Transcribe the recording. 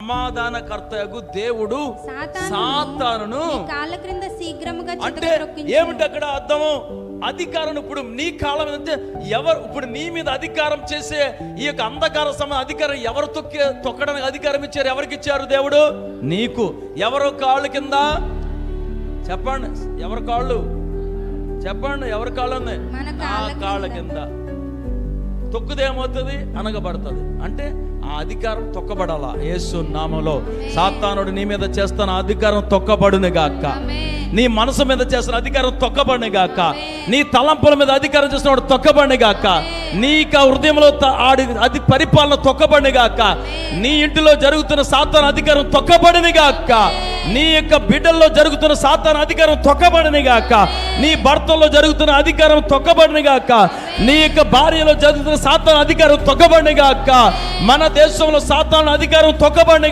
సమాధానకర్తయగు దేవుడు సాతానును కాళ్ళ క్రింద శీఘ్రముగా అంటే ఏమిటి అక్కడ అర్థము? అధికారం ఇప్పుడు నీ కాళ్ళ మీద అంటే ఎవరు ఇప్పుడు నీ మీద అధికారం చేసే ఈ యొక్క అంధకార అధికారం ఎవరు తొక్కడానికి అధికారం ఇచ్చారు? ఎవరికి ఇచ్చారు? దేవుడు నీకు. ఎవరు కాళ్ళు కింద చెప్పండి, ఎవరి కాళ్ళు చెప్పండి, ఎవరి కాళ్ళు ఉన్నాయి? ఆ కాళ్ళ కింద తొక్కుదేమవుతుంది? అనగబడుతుంది. అంటే ఆ అధికారం తొక్కబడాలా యేసు నామములో. సాతానుడు నీ మీద చేస్తున్న అధికారం తొక్కబడును గాక. నీ మనసు మీద చేస్తున్న అధికారం తొక్కబడిన గాక. నీ తలంపుల మీద అధికారం చేస్తున్నవాడు తొక్కబడిన గాక. నీ హృదయంలో అది పరిపాలన తొక్కబడిన గాక. నీ ఇంటిలో జరుగుతున్న సాతాను అధికారం తొక్కబడిన గాక. నీ యొక్క బిడ్డల్లో జరుగుతున్న సాతాను అధికారం తొక్కబడిన గాక. నీ భర్తల్లో జరుగుతున్న అధికారం తొక్కబడిన గాక. నీ యొక్క భార్యలో జరుగుతున్న సాతాను అధికారం తొక్కబడిన గాక. మన దేశంలో సాతాను అధికారం తొక్కబడిన